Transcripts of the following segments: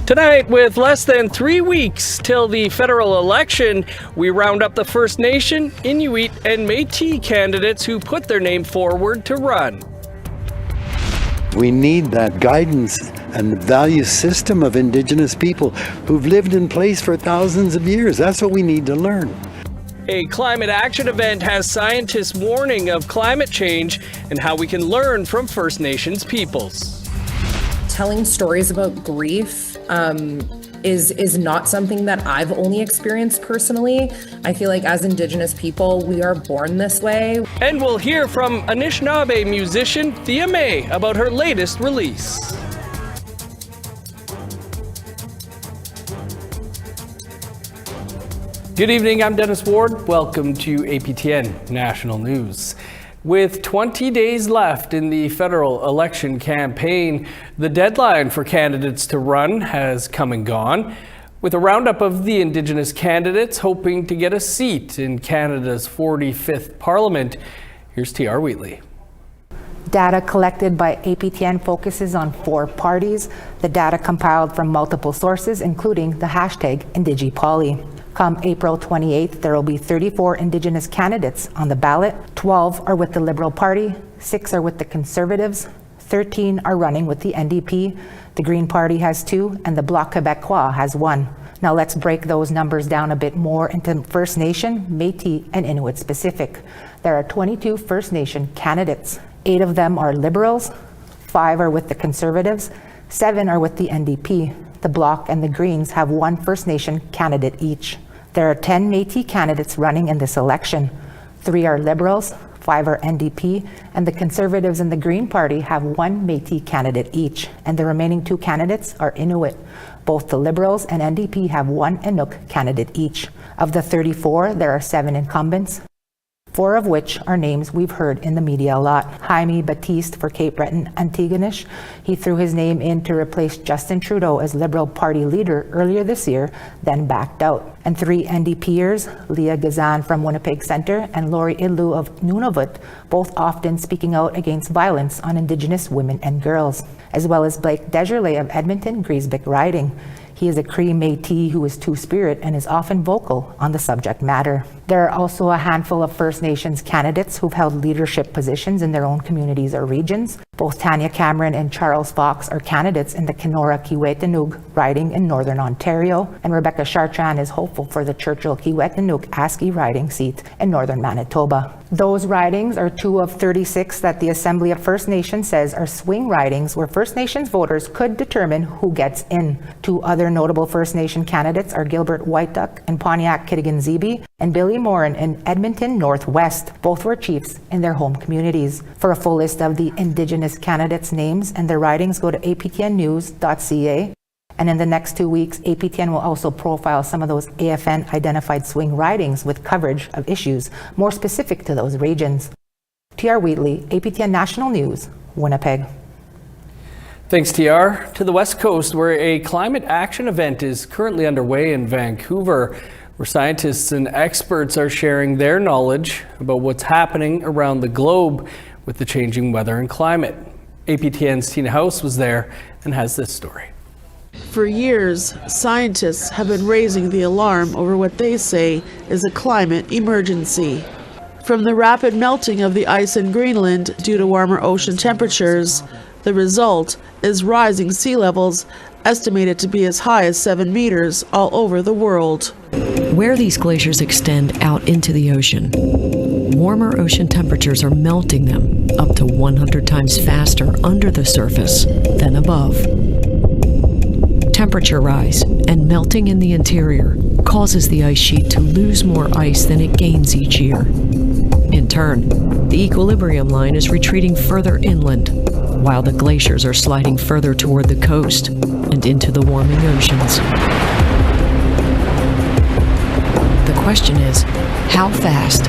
Tonight, with less than 3 weeks till the federal election, we round up the First Nation, Inuit, and Métis candidates who put their name forward to run. We need that guidance and the value system of Indigenous people who've lived in place for thousands of years. That's what we need to learn. A climate action event has scientists warning of climate change and how we can learn from First Nations peoples. Telling stories about grief is not something that I've only experienced personally. I feel like as Indigenous people, we are born this way. And we'll hear from Anishinaabe musician Thea May about her latest release. Good evening, I'm Dennis Ward. Welcome to APTN National News. With 20 days left in the federal election campaign, the deadline for candidates to run has come and gone, with a roundup of the Indigenous candidates hoping to get a seat in Canada's 45th Parliament. Here's T.R. Wheatley. Data collected by APTN focuses on 4 parties. The data compiled from multiple sources, including the hashtag IndigiPoly. Come April 28th, there will be 34 Indigenous candidates on the ballot. 12 are with the Liberal Party, 6 are with the Conservatives, 13 are running with the NDP, the Green Party has 2, and the Bloc Québécois has 1. Now let's break those numbers down a bit more into First Nation, Métis, and Inuit specific. There are 22 First Nation candidates. 8 of them are Liberals, 5 are with the Conservatives, 7 are with the NDP. The Bloc and the Greens have 1 First Nation candidate each. There are 10 Métis candidates running in this election. 3 are Liberals, 5 are NDP, and the Conservatives and the Green Party have 1 Métis candidate each, and the remaining 2 candidates are Inuit. Both the Liberals and NDP have 1 Inuk candidate each. Of the 34, there are 7 incumbents, 4 of which are names we've heard in the media a lot. Jaime Baptiste for Cape Breton Antigonish. He threw his name in to replace Justin Trudeau as Liberal Party leader earlier this year, then backed out. And 3 NDPers, Leah Gazan from Winnipeg Centre and Lori Idlu of Nunavut, both often speaking out against violence on Indigenous women and girls, as well as Blake Desjardins of Edmonton Griesbeck riding. He is a Cree Métis who is Two-Spirit and is often vocal on the subject matter. There are also a handful of First Nations candidates who've held leadership positions in their own communities or regions. Both Tanya Cameron and Charles Fox are candidates in the Kenora-Kiiwetinoong riding in Northern Ontario, and Rebecca Chartrand is hopeful for the Churchill-Kiiwetinoong-Aski riding seat in Northern Manitoba. Those ridings are 2 of 36 that the Assembly of First Nations says are swing ridings where First Nations voters could determine who gets in. 2 other notable First Nation candidates are Gilbert Whiteduck in Pontiac-Kitigan-Zibi and Billy Morin in Edmonton Northwest. Both were chiefs in their home communities. For a full list of the Indigenous candidates' names and their ridings, go to aptnnews.ca. And in the next 2 weeks, APTN will also profile some of those AFN-identified swing ridings with coverage of issues more specific to those regions. T.R. Wheatley, APTN National News, Winnipeg. Thanks, TR. To the West Coast, where a climate action event is currently underway in Vancouver, where scientists and experts are sharing their knowledge about what's happening around the globe with the changing weather and climate. APTN's Tina House was there and has this story. For years, scientists have been raising the alarm over what they say is a climate emergency. From the rapid melting of the ice in Greenland due to warmer ocean temperatures, the result is rising sea levels estimated to be as high as 7 meters all over the world. Where these glaciers extend out into the ocean, warmer ocean temperatures are melting them up to 100 times faster under the surface than above. Temperature rise and melting in the interior causes the ice sheet to lose more ice than it gains each year. In turn, the equilibrium line is retreating further inland, while the glaciers are sliding further toward the coast and into the warming oceans. The question is, how fast?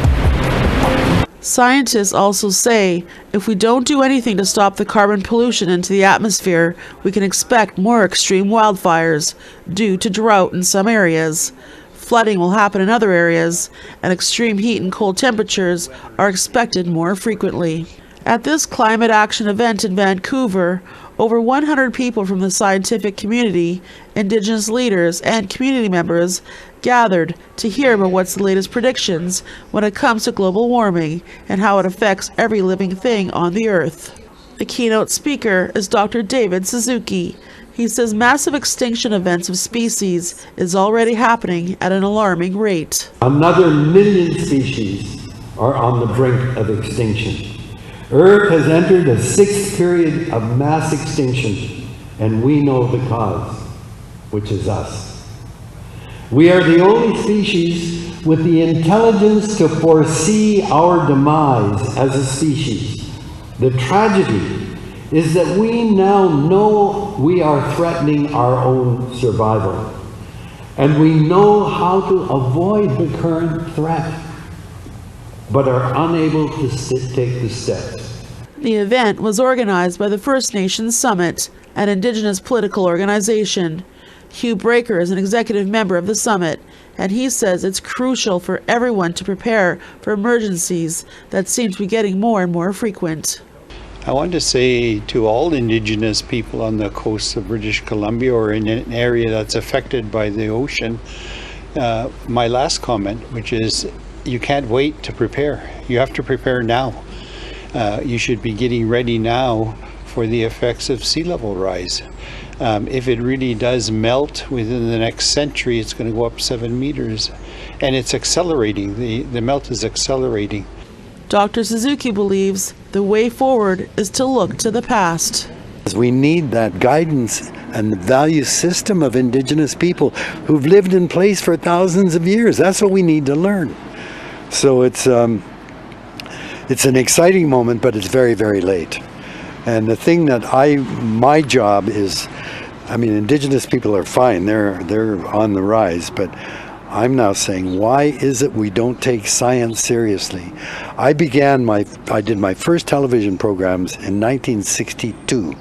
Scientists also say if we don't do anything to stop the carbon pollution into the atmosphere, we can expect more extreme wildfires due to drought in some areas. Flooding will happen in other areas, and extreme heat and cold temperatures are expected more frequently. At this climate action event in Vancouver, Over 100 people from the scientific community, Indigenous leaders, and community members gathered to hear about what's the latest predictions when it comes to global warming and how it affects every living thing on the Earth. The keynote speaker is Dr. David Suzuki. He says massive extinction events of species is already happening at an alarming rate. Another million species are on the brink of extinction. Earth has entered a sixth period of mass extinction, and we know the cause, which is us. We are the only species with the intelligence to foresee our demise as a species. The tragedy is that we now know we are threatening our own survival, and we know how to avoid the current threat, but are unable to take the steps. The event was organized by the First Nations Summit, an Indigenous political organization. Hugh Breaker is an executive member of the summit, and he says it's crucial for everyone to prepare for emergencies that seem to be getting more and more frequent. I want to say to all Indigenous people on the coast of British Columbia or in an area that's affected by the ocean, my last comment, which is you can't wait to prepare. You have to prepare now. You should be getting ready now for the effects of sea level rise. If it really does melt within the next century, it's going to go up 7 meters. And it's accelerating. The melt is accelerating. Dr. Suzuki believes the way forward is to look to the past. We need that guidance and the value system of Indigenous people who've lived in place for thousands of years. That's what we need to learn. So it's an exciting moment, but it's very, very late. And the thing that my job is, Indigenous people are fine, they're on the rise, but I'm now saying, why is it we don't take science seriously? I did my first television programs in 1962.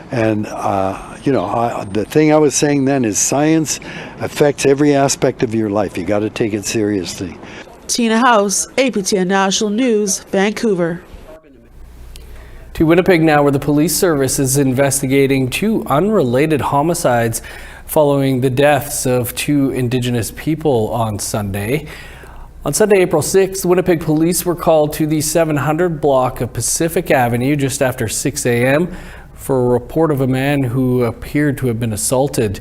And, the thing I was saying then is science affects every aspect of your life. You got to take it seriously. Tina House, APTN National News, Vancouver. To Winnipeg now, where the police service is investigating 2 unrelated homicides following the deaths of 2 Indigenous people on Sunday. On Sunday, April 6th, Winnipeg police were called to the 700 block of Pacific Avenue just after 6 a.m. for a report of a man who appeared to have been assaulted.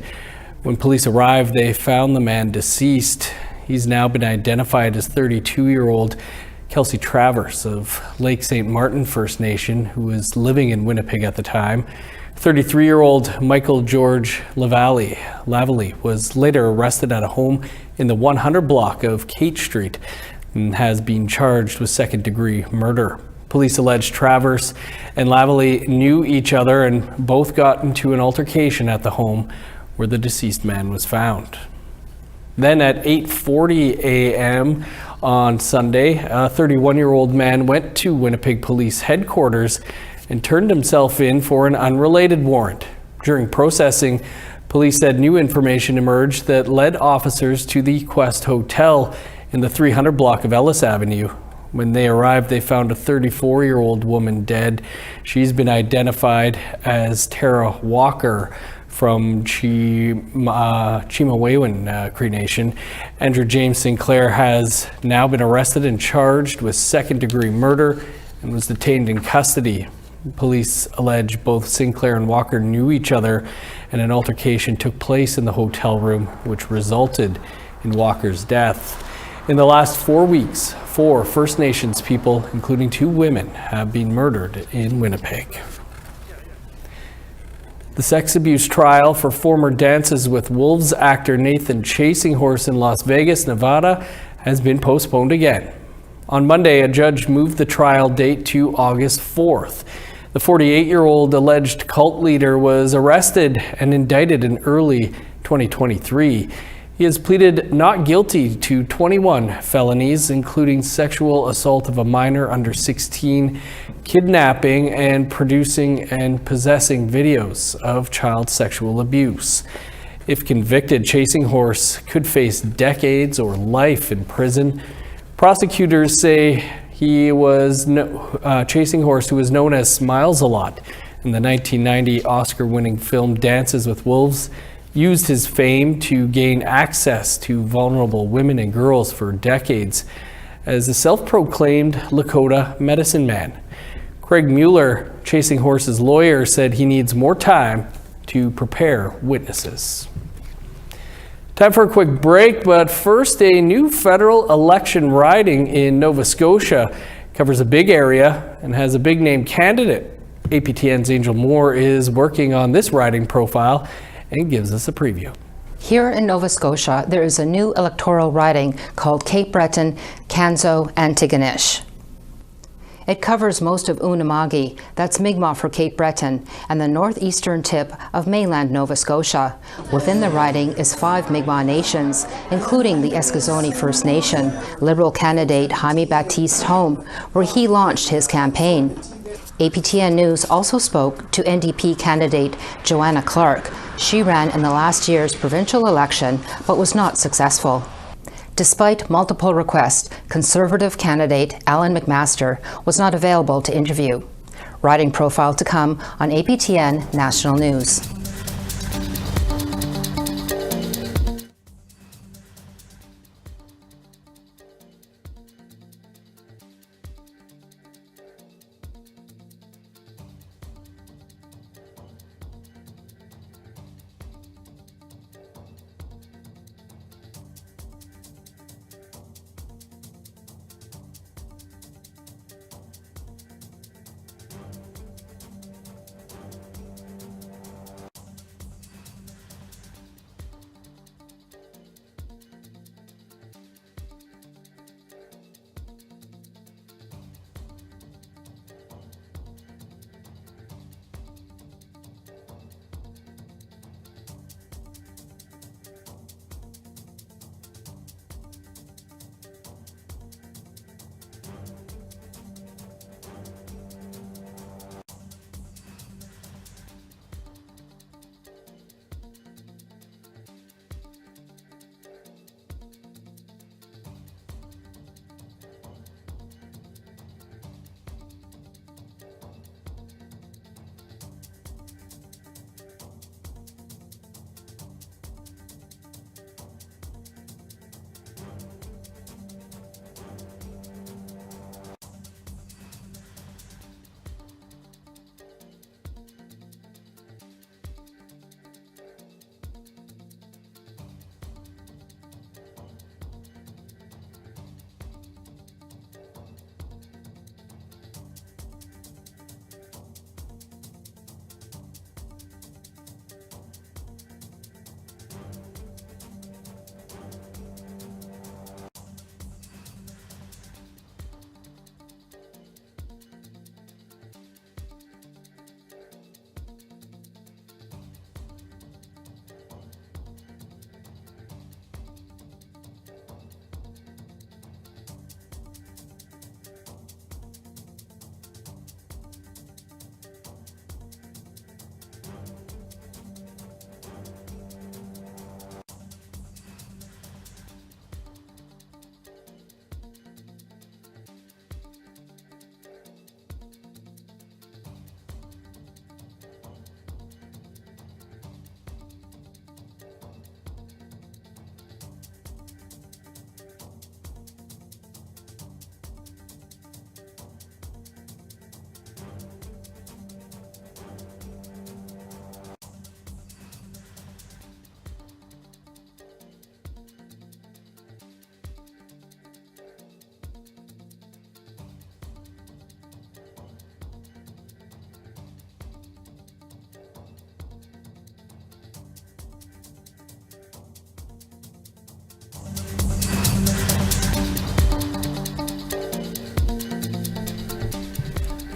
When police arrived, they found the man deceased. He's now been identified as 32-year-old Kelsey Travers of Lake St. Martin First Nation, who was living in Winnipeg at the time. 33-year-old Michael George Lavallee was later arrested at a home in the 100 block of Kate Street and has been charged with second-degree murder. Police allege Travers and Lavallee knew each other and both got into an altercation at the home where the deceased man was found. Then at 8:40 a.m. on Sunday, a 31-year-old man went to Winnipeg Police Headquarters and turned himself in for an unrelated warrant. During processing, police said new information emerged that led officers to the Quest Hotel in the 300 block of Ellis Avenue. When they arrived, they found a 34-year-old woman dead. She's been identified as Tara Walker from Cheemawaywin Cree Nation. Andrew James Sinclair has now been arrested and charged with second-degree murder and was detained in custody. Police allege both Sinclair and Walker knew each other, and an altercation took place in the hotel room, which resulted in Walker's death. In the last 4 weeks, 4 First Nations people, including 2 women, have been murdered in Winnipeg. The sex abuse trial for former Dances with Wolves actor Nathan Chasinghorse in Las Vegas, Nevada, has been postponed again. On Monday, a judge moved the trial date to August 4th. The 48-year-old alleged cult leader was arrested and indicted in early 2023. He has pleaded not guilty to 21 felonies, including sexual assault of a minor under 16, kidnapping, and producing and possessing videos of child sexual abuse. If convicted, Chasinghorse could face decades or life in prison. Prosecutors say he was Chasinghorse, who is known as Smiles a Lot, In the 1990 Oscar-winning film Dances with Wolves used his fame to gain access to vulnerable women and girls for decades as a self-proclaimed Lakota medicine man. Craig Mueller, Chasing Horses lawyer, said he needs more time to prepare witnesses. Time for a quick break, but first, a new federal election riding in Nova Scotia covers a big area and has a big-name candidate. APTN's Angel Moore is working on this riding profile and gives us a preview. Here in Nova Scotia, there is a new electoral riding called Cape Breton, Canso, and Tigonish. It covers most of Unama'ki, that's Mi'kmaq for Cape Breton, and the northeastern tip of mainland Nova Scotia. Within the riding is 5 Mi'kmaq nations, including the Eskasoni First Nation, Liberal candidate Jaime Baptiste Home, where he launched his campaign. APTN News also spoke to NDP candidate Joanna Clark. She ran in the last year's provincial election, but was not successful. Despite multiple requests, Conservative candidate Alan McMaster was not available to interview. Riding profile to come on APTN National News.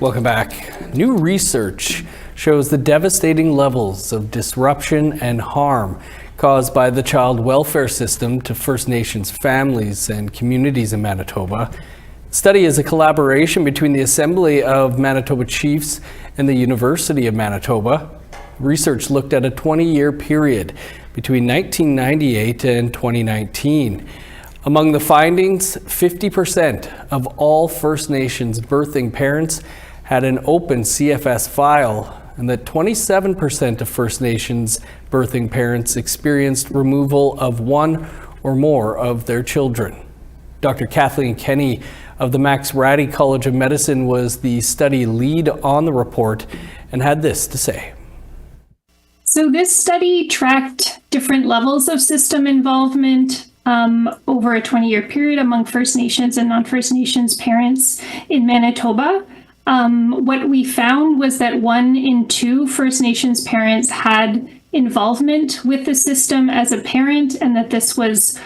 Welcome back. New research shows the devastating levels of disruption and harm caused by the child welfare system to First Nations families and communities in Manitoba. The study is a collaboration between the Assembly of Manitoba Chiefs and the University of Manitoba. Research looked at a 20-year period between 1998 and 2019. Among the findings, 50% of all First Nations birthing parents had an open CFS file, and that 27% of First Nations birthing parents experienced removal of one or more of their children. Dr. Kathleen Kenny of the Max Ratty College of Medicine was the study lead on the report and had this to say. So this study tracked different levels of system involvement over a 20-year period among First Nations and non-First Nations parents in Manitoba. What we found was that 1 in 2 First Nations parents had involvement with the system as a parent, and that this was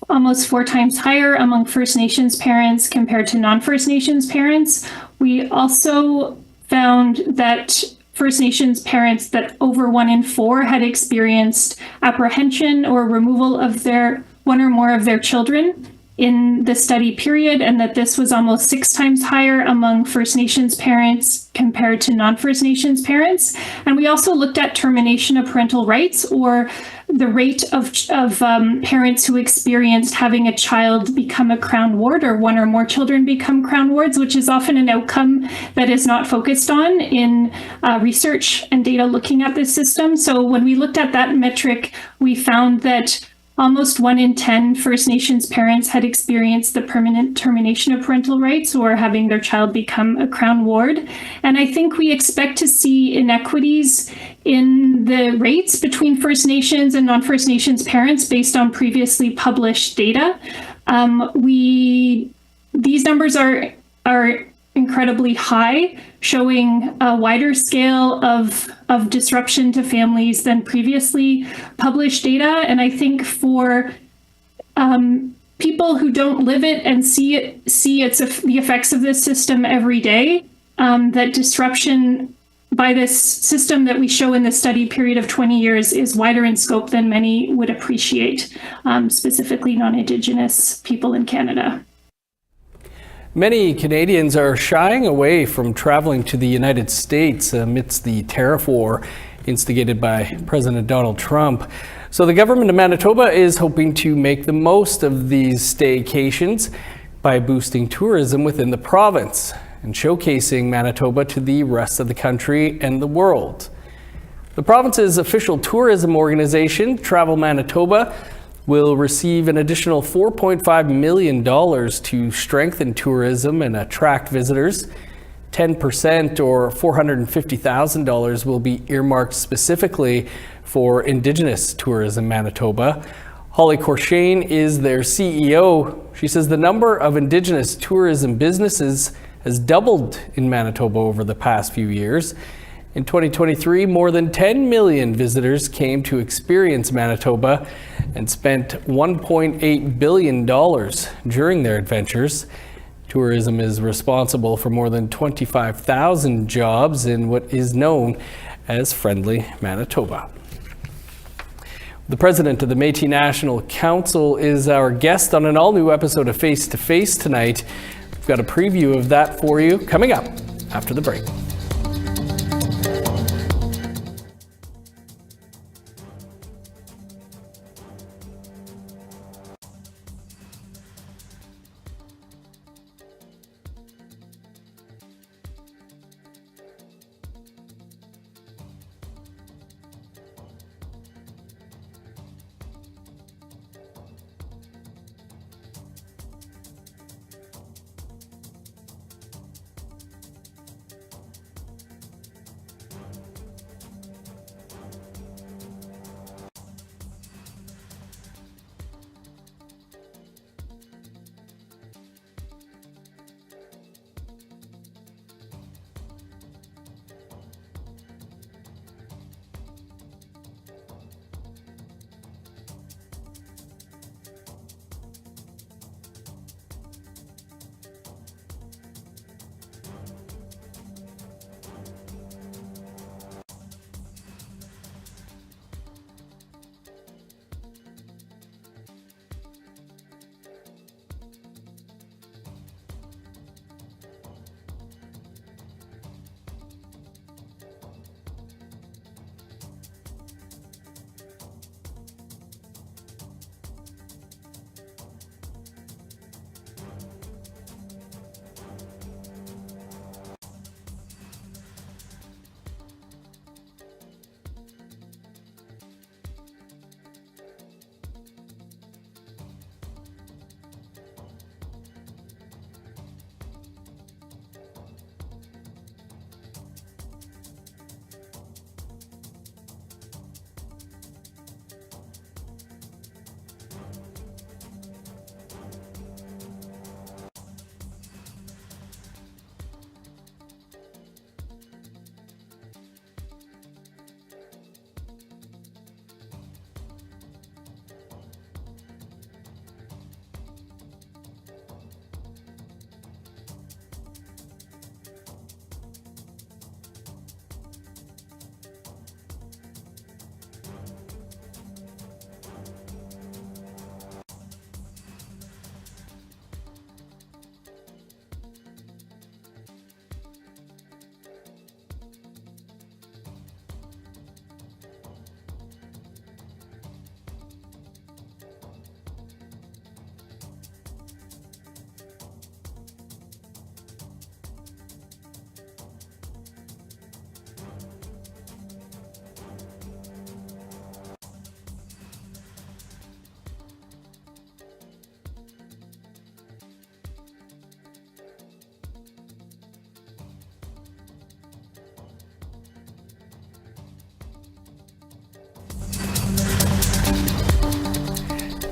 almost 4 times higher among First Nations parents compared to non-First Nations parents. We also found that First Nations parents, that over 1 in 4 had experienced apprehension or removal of their one or more of their children in the study period, and that this was almost 6 times higher among First Nations parents compared to non-First Nations parents. And we also looked at termination of parental rights, or the rate of parents who experienced having a child become a Crown Ward, or 1 or more children become Crown Wards, which is often an outcome that is not focused on in research and data looking at this system. So when we looked at that metric, we found that almost 1 in 10 First Nations parents had experienced the permanent termination of parental rights, or having their child become a Crown Ward. And I think we expect to see inequities in the rates between First Nations and non-First Nations parents based on previously published data. These numbers are incredibly high, showing a wider scale of disruption to families than previously published data. And I think for people who don't live it and see the effects of this system every day, that disruption by this system that we show in the study period of 20 years is wider in scope than many would appreciate, specifically non-Indigenous people in Canada. Many Canadians are shying away from traveling to the United States amidst the tariff war instigated by President Donald Trump. So the government of Manitoba is hoping to make the most of these staycations by boosting tourism within the province and showcasing Manitoba to the rest of the country and the world. The province's official tourism organization, Travel Manitoba, will receive an additional $4.5 million to strengthen tourism and attract visitors. 10% or $450,000 will be earmarked specifically for Indigenous tourism Manitoba. Holly Corshane is their CEO. She says the number of Indigenous tourism businesses has doubled in Manitoba over the past few years. In 2023, more than 10 million visitors came to experience Manitoba and spent $1.8 billion during their adventures. Tourism is responsible for more than 25,000 jobs in what is known as Friendly Manitoba. The president of the Métis National Council is our guest on an all-new episode of Face to Face tonight. We've got a preview of that for you coming up after the break.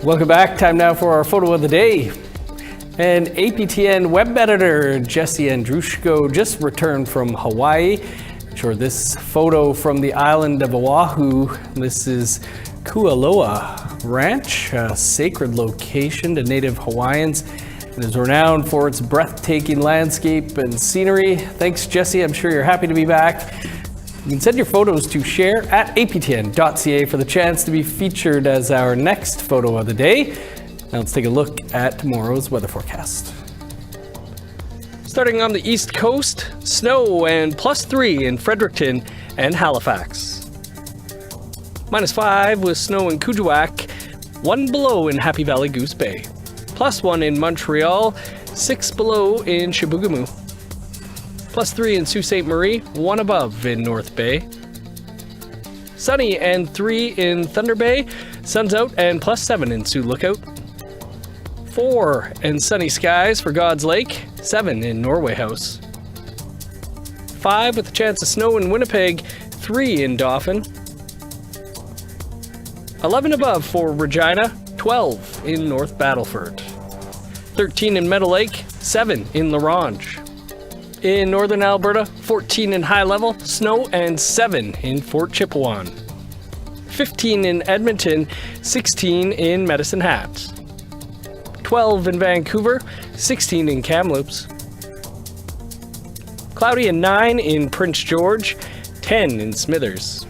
Welcome back. Time now for our photo of the day. And APTN web editor Jesse Andrushko just returned from Hawaii. Sure, this photo from the island of Oahu. This is Kualoa Ranch, a sacred location to Native Hawaiians. It is renowned for its breathtaking landscape and scenery. Thanks, Jesse. I'm sure you're happy to be back. You can send your photos to share@aptn.ca for the chance to be featured as our next photo of the day. Now let's take a look at tomorrow's weather forecast. Starting on the East Coast, snow and +3 in Fredericton and Halifax. -5 with snow in Kuujjuaq, 1 below in Happy Valley Goose Bay. +1 in Montreal, 6 below in Chibougamau. +3 in Sault Ste. Marie, 1 above in North Bay. Sunny and 3 in Thunder Bay, sun's out and +7 in Sioux Lookout. 4 and sunny skies for God's Lake, 7 in Norway House. 5 with a chance of snow in Winnipeg, 3 in Dauphin. 11 above for Regina, 12 in North Battleford. 13 in Meadow Lake, 7 in La Ronge. In northern Alberta, 14 in High Level, snow and 7 in Fort Chipewyan. 15 in Edmonton, 16 in Medicine Hat. 12 in Vancouver, 16 in Kamloops. Cloudy and 9 in Prince George, 10 in Smithers.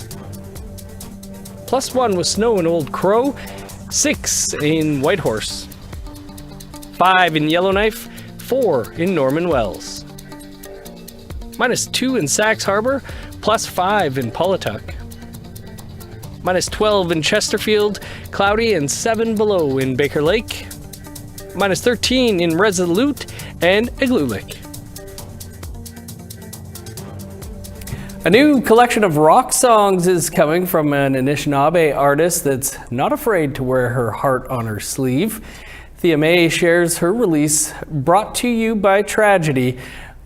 +1 with snow in Old Crow, 6 in Whitehorse. 5 in Yellowknife, 4 in Norman Wells. -2 in Sax Harbor, +5 in Paulatuck. -12 in Chesterfield, cloudy and 7 below in Baker Lake. -13 in Resolute and Igloolik. A new collection of rock songs is coming from an Anishinaabe artist that's not afraid to wear her heart on her sleeve. Thea May shares her release, brought to you by Tragedy,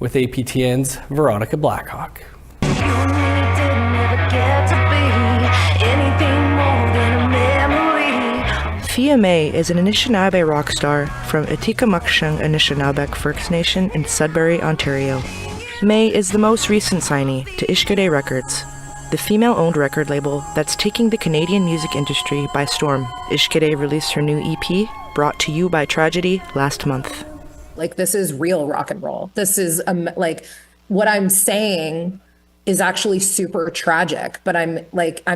with APTN's Veronica Blackhawk. Thea May is an Anishinaabe rock star from Atikameksheng Anishinaabeg First Nation in Sudbury, Ontario. May is the most recent signee to Ishkade Records, the female-owned record label that's taking the Canadian music industry by storm. Ishkade released her new EP, Brought to You by Tragedy, last month. Like, this is real rock and roll. This is like, what I'm saying is actually super tragic, but I'm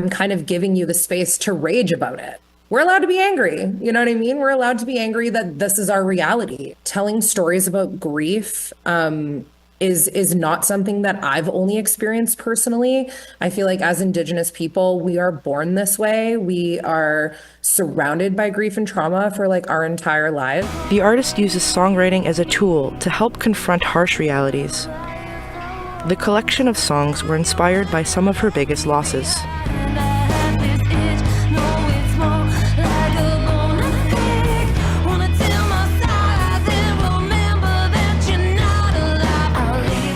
kind of giving you the space to rage about it. We're allowed to be angry. You know what I mean? We're allowed to be angry that this is our reality. Telling stories about grief is not something that I've only experienced personally. I feel like as Indigenous people, we are born this way. We are surrounded by grief and trauma for like our entire lives. The artist uses songwriting as a tool to help confront harsh realities. The collection of songs were inspired by some of her biggest losses.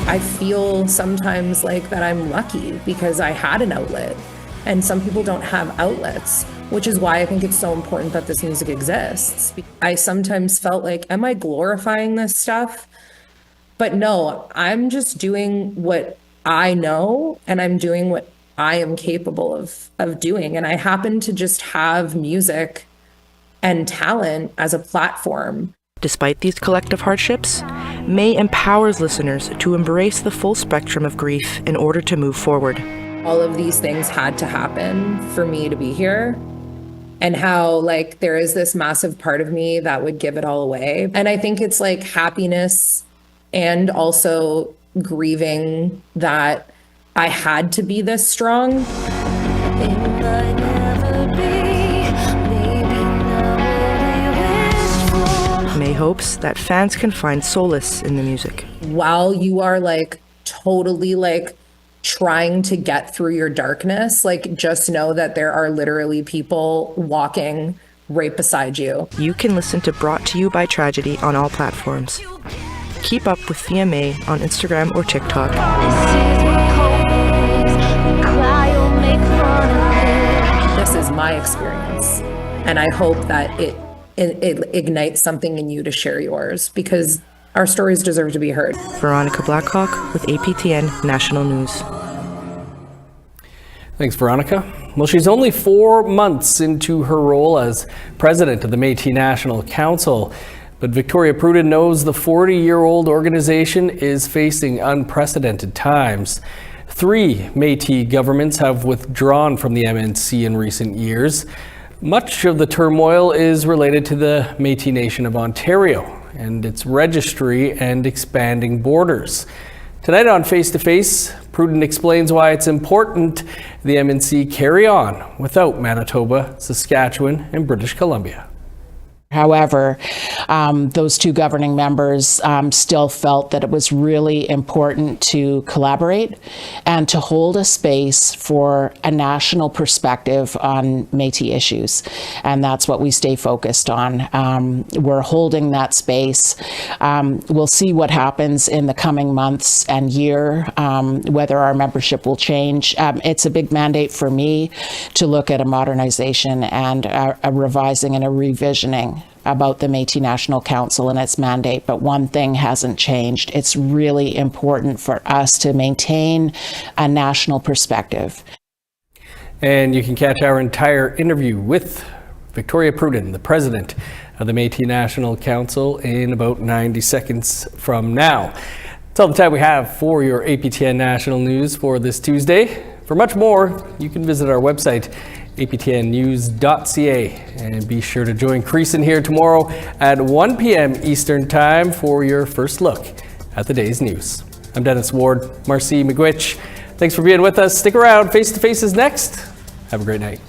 I feel sometimes like that I'm lucky because I had an outlet, and some people don't have outlets, which is why I think it's so important that this music exists. I sometimes felt like, am I glorifying this stuff? But no, I'm just doing what I know, and I'm doing what I am capable of doing. And I happen to just have music and talent as a platform. Despite these collective hardships, May empowers listeners to embrace the full spectrum of grief in order to move forward. All of these things had to happen for me to be here, and how like there is this massive part of me that would give it all away. And I think it's like happiness and also grieving that I had to be this strong. May hopes that fans can find solace in the music. While you are like totally like trying to get through your darkness, like just know that there are literally people walking right beside you. You can listen to Brought to You by Tragedy on all platforms. Keep up with Thea May on Instagram or TikTok. This is my experience. And I hope that it ignites something in you to share yours, because our stories deserve to be heard. Veronica Blackhawk with APTN National News. Thanks, Veronica. Well, she's only 4 months into her role as president of the Métis National Council, but Victoria Pruden knows the 40-year-old organization is facing unprecedented times. 3 Métis governments have withdrawn from the MNC in recent years. Much of the turmoil is related to the Métis Nation of Ontario and its registry and expanding borders. Tonight on Face to Face, Pruden explains why it's important the MNC carry on without Manitoba, Saskatchewan, and British Columbia. However, those 2 governing members still felt that it was really important to collaborate and to hold a space for a national perspective on Métis issues. And that's what we stay focused on. We're holding that space. We'll see what happens in the coming months and year, whether our membership will change. It's a big mandate for me to look at a modernization and a revising and a revisioning about the Métis National Council and its mandate, but one thing hasn't changed. It's really important for us to maintain a national perspective. And you can catch our entire interview with Victoria Pruden, the president of the Métis National Council, in about 90 seconds from now. That's all the time we have for your APTN National News for this Tuesday. For much more, you can visit our website, aptnnews.ca, and be sure to join Creason here tomorrow at 1 p.m. Eastern Time for your first look at the day's news. I'm Dennis Ward. Marcy McGuitch, thanks for being with us. Stick around. Face to Face is next. Have a great night.